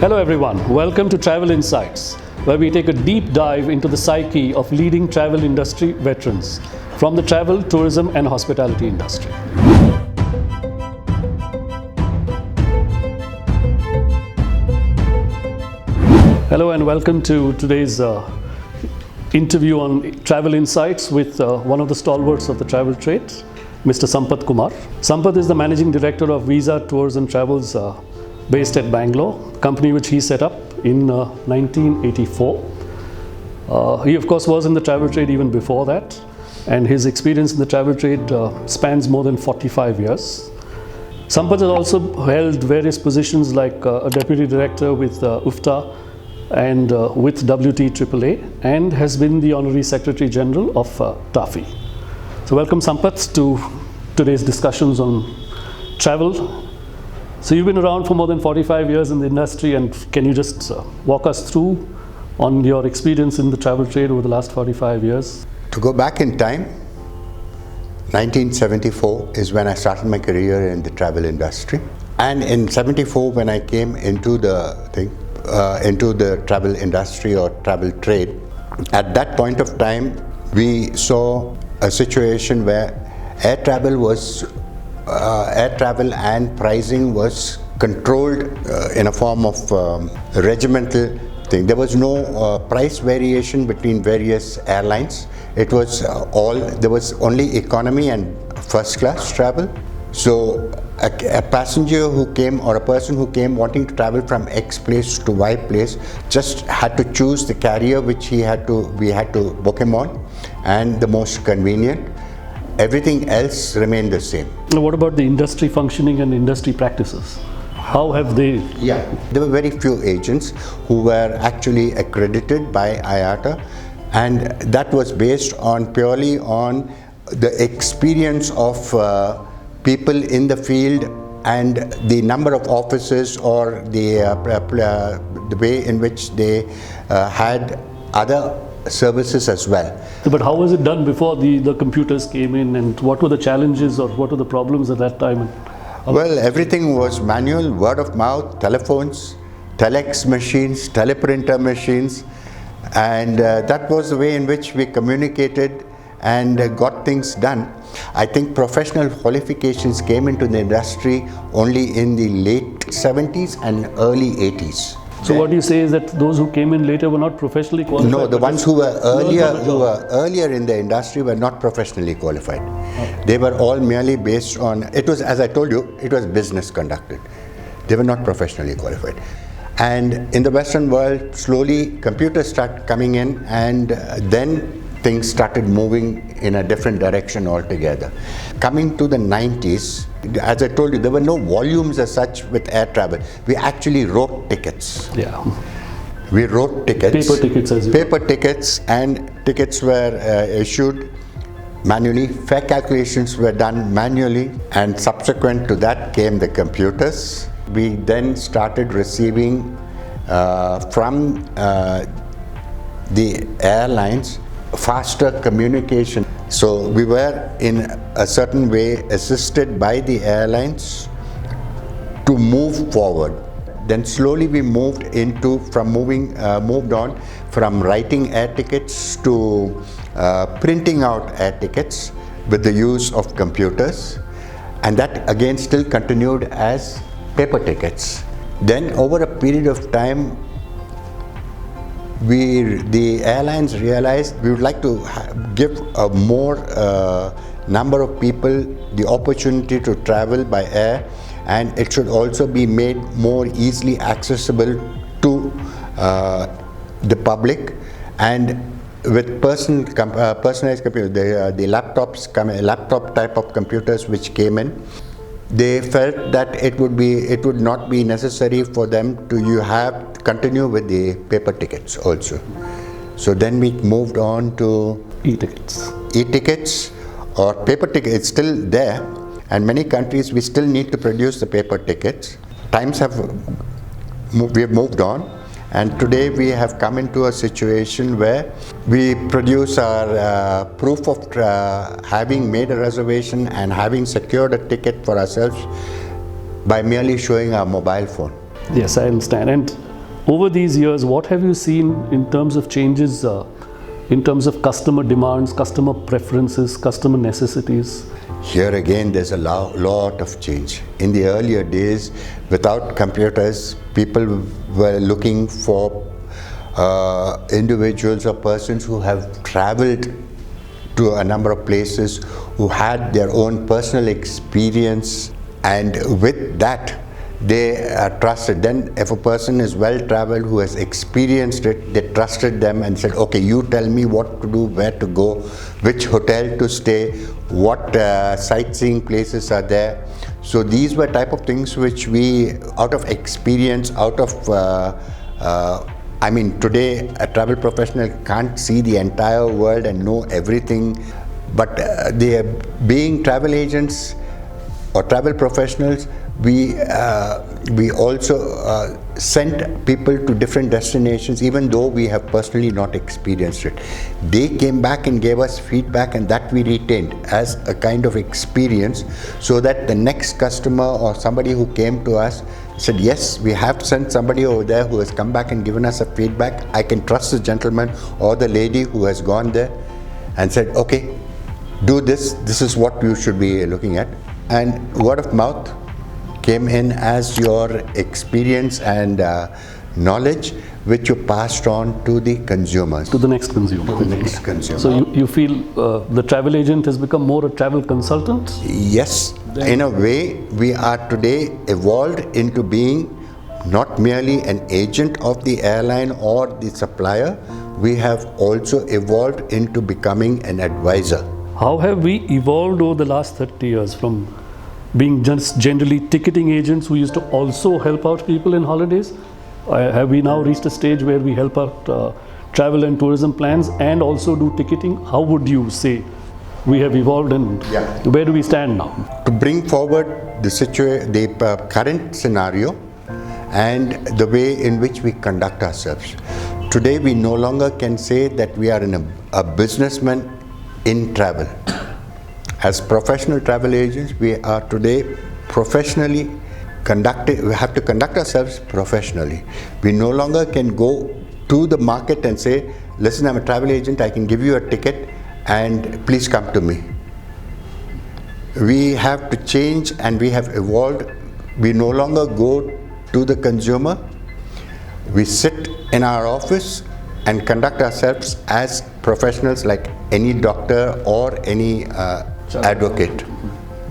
Hello everyone, welcome to Travel Insights, where we take a deep dive into the psyche of leading travel industry veterans from the travel, tourism and hospitality industry. Hello and welcome to today's interview on Travel Insights with one of the stalwarts of the travel trade, Mr. Sampath Kumar. Sampath is the Managing Director of Visa Tours and Travels based at Bangalore, a company which he set up in 1984. He of course was in the travel trade even before that, and his experience in the travel trade spans more than 45 years. Sampath has also held various positions like a Deputy Director with UFTA and with WTAAA, and has been the Honorary Secretary General of TAFI. So welcome Sampath to today's discussions on travel. So you've been around for more than 45 years in the industry, and can you just walk us through on your experience in the travel trade over the last 45 years? To go back in time, 1974 is when I started my career in the travel industry. And in 74, when I came into the travel industry or travel trade, at that point of time, we saw a situation where air travel and pricing was controlled in a form of regimental thing. There was no price variation between various airlines. It was there was only economy and first class travel. So a passenger who came, or a person who came wanting to travel from X place to Y place, just had to choose the carrier which we had to book him on, and the most convenient. Everything else remained the same. Now, what about the industry functioning and industry practices? How have they? Yeah, there were very few agents who were actually accredited by IATA, and that was based on purely on the experience of people in the field and the number of offices, or the way in which they had other services as well. But how was it done before the computers came in, and what were the challenges or what were the problems at that time? Well, everything was manual, word of mouth, telephones, telex machines, teleprinter machines, and that was the way in which we communicated and got things done. I think professional qualifications came into the industry only in the late 70s and early 80s. So what you say is that those who came in later were not professionally qualified? No, the ones who were earlier in the industry were not professionally qualified. Okay. They were all merely based on, it was, as I told you, it was business conducted. They were not professionally qualified. And in the Western world, slowly computers started coming in, and then things started moving in a different direction altogether. Coming to the 90s, as I told you, there were no volumes as such with air travel. We actually wrote tickets. Yeah. We wrote tickets. Paper tickets, as you know. Paper tickets, and tickets were issued manually. Fare calculations were done manually, and subsequent to that came the computers. We then started receiving from the airlines faster communication. So we were in a certain way assisted by the airlines to move forward. Then slowly we moved on from writing air tickets to printing out air tickets with the use of computers, and that again still continued as paper tickets. Then over a period of time, the airlines realized we would like to give a more number of people the opportunity to travel by air, and it should also be made more easily accessible to the public. And with personalized computers, the laptop type of computers which came in, they felt that it would not be necessary for them to continue with the paper tickets also. So then we moved on to e-tickets or paper tickets. It's still there, and many countries we still need to produce the paper tickets. We have moved on, And today we have come into a situation where we produce our proof of having made a reservation and having secured a ticket for ourselves by merely showing our mobile phone. Yes, I understand. And Over these years, what have you seen in terms of changes, in terms of customer demands, customer preferences, customer necessities? Here again, there's a lot of change. In the earlier days, without computers, people were looking for individuals or persons who have traveled to a number of places, who had their own personal experience, and with that, they trusted. Then if a person is well traveled, who has experienced it, they trusted them and said, okay, you tell me what to do, where to go, which hotel to stay, what sightseeing places are there. So these were type of things which we, out of experience, out of I mean, today a travel professional can't see the entire world and know everything, but they are being travel agents or travel professionals. We also sent people to different destinations, even though we have personally not experienced it. They came back and gave us feedback, and that we retained as a kind of experience, so that the next customer or somebody who came to us said, yes, we have sent somebody over there who has come back and given us a feedback. I can trust the gentleman or the lady who has gone there and said, okay, do this. This is what you should be looking at. And word of mouth came in as your experience and knowledge, which you passed on to the consumers. To the next consumer. To the next consumer. So you feel the travel agent has become more a travel consultant? Yes. In a way, we are today evolved into being not merely an agent of the airline or the supplier, we have also evolved into becoming an advisor. How have we evolved over the last 30 years from being just generally ticketing agents who used to also help out people in holidays? Have we now reached a stage where we help out travel and tourism plans and also do ticketing? How would you say we have evolved, and where do we stand now? To bring forward the current scenario and the way in which we conduct ourselves. Today we no longer can say that we are a businessman in travel. As professional travel agents, we are today professionally conducting, we have to conduct ourselves professionally. We no longer can go to the market and say, listen, I'm a travel agent, I can give you a ticket and please come to me. We have to change, and we have evolved. We no longer go to the consumer. We sit in our office and conduct ourselves as professionals like any doctor or any advocate.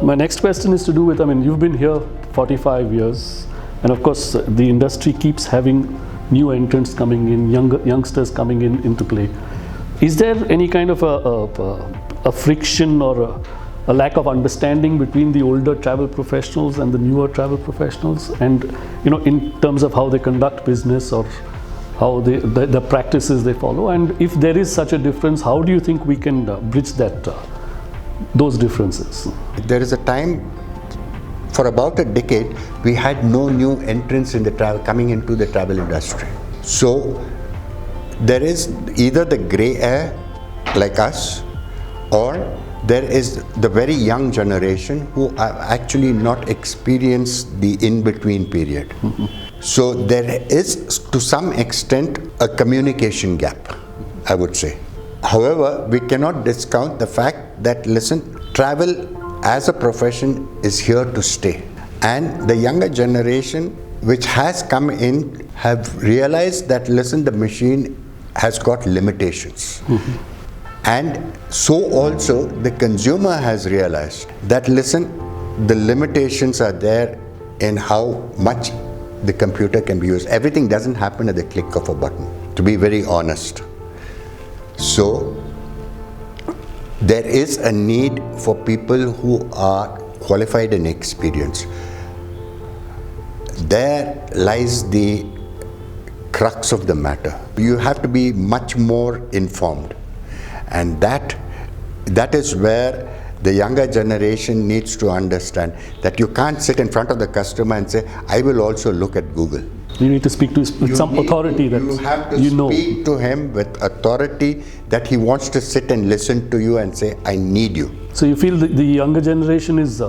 My next question is to do with, you've been here 45 years, and of course the industry keeps having new entrants coming in, youngsters coming into play. Is there any kind of a friction or a lack of understanding between the older travel professionals and the newer travel professionals, and in terms of how they conduct business or how the practices they follow? And if there is such a difference, how do you think we can bridge those differences? There is a time, for about a decade, we had no new entrants in the coming into the travel industry. So there is either the grey hair like us, or there is the very young generation who have actually not experienced the in-between period. So there is, to some extent, a communication gap, I would say. However, we cannot discount the fact that, listen, travel as a profession is here to stay. And the younger generation which has come in have realized that, listen, the machine has got limitations. And so also the consumer has realized that, listen, the limitations are there in how much the computer can be used. Everything doesn't happen at the click of a button, to be very honest. So there is a need for people who are qualified and experienced. There lies the crux of the matter. You have to be much more informed, and that is where the younger generation needs to understand that you can't sit in front of the customer and say, I will also look at Google. You need to speak to with some authority that you have to speak to him with authority, that he wants to sit and listen to you and say, I need you. So you feel the younger generation is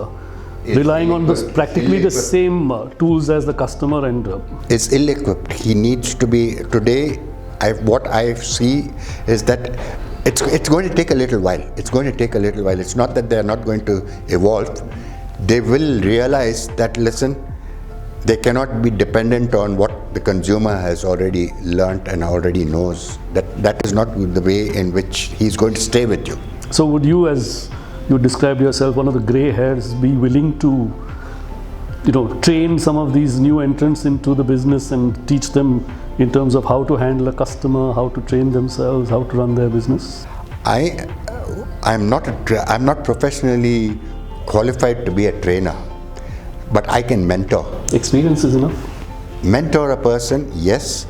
relying on practically the same tools as the customer and is ill-equipped. He needs to be, today, what I see is that it's going to take a little while. It's going to take a little while. It's not that they're not going to evolve. They will realize that, listen, they cannot be dependent on what the consumer has already learnt and already knows. That is not the way in which he's going to stay with you. So would you, as you describe yourself, one of the grey hairs, be willing to, train some of these new entrants into the business and teach them in terms of how to handle a customer, how to train themselves, how to run their business? I'm not professionally qualified to be a trainer, but I can mentor. Experience is enough. Mentor a person, yes.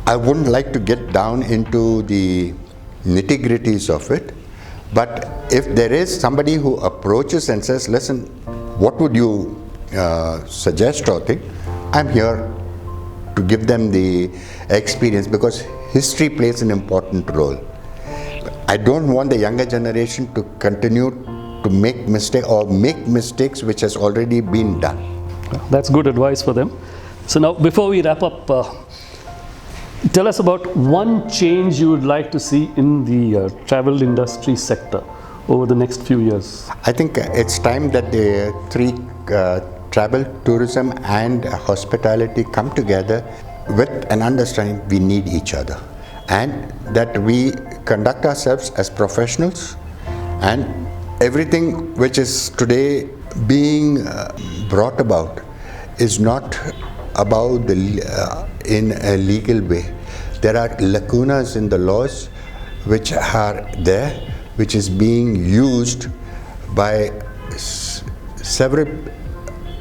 I wouldn't like to get down into the nitty-gritties of it, but if there is somebody who approaches and says, listen, what would you suggest or think, I'm here to give them the experience, because history plays an important role. I don't want the younger generation to continue to make mistakes which has already been done. That's good advice for them. So now, before we wrap up, tell us about one change you would like to see in the travel industry sector over the next few years. I think it's time that the three, travel, tourism and hospitality, come together with an understanding we need each other, and that we conduct ourselves as professionals, and everything which is today being brought about is not about in a legal way. There are lacunas in the laws which are there, which is being used by several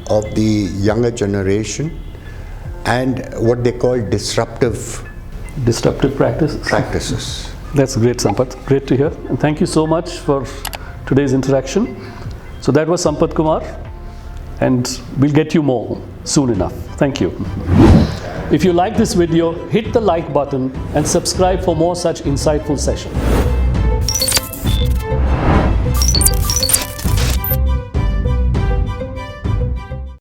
of the younger generation, and what they call disruptive practices. That's great, Sampath. Great to hear. And thank you so much for today's interaction. So that was Sampath Kumar, and we'll get you more soon enough. Thank you. If you like this video, hit the like button and subscribe for more such insightful sessions.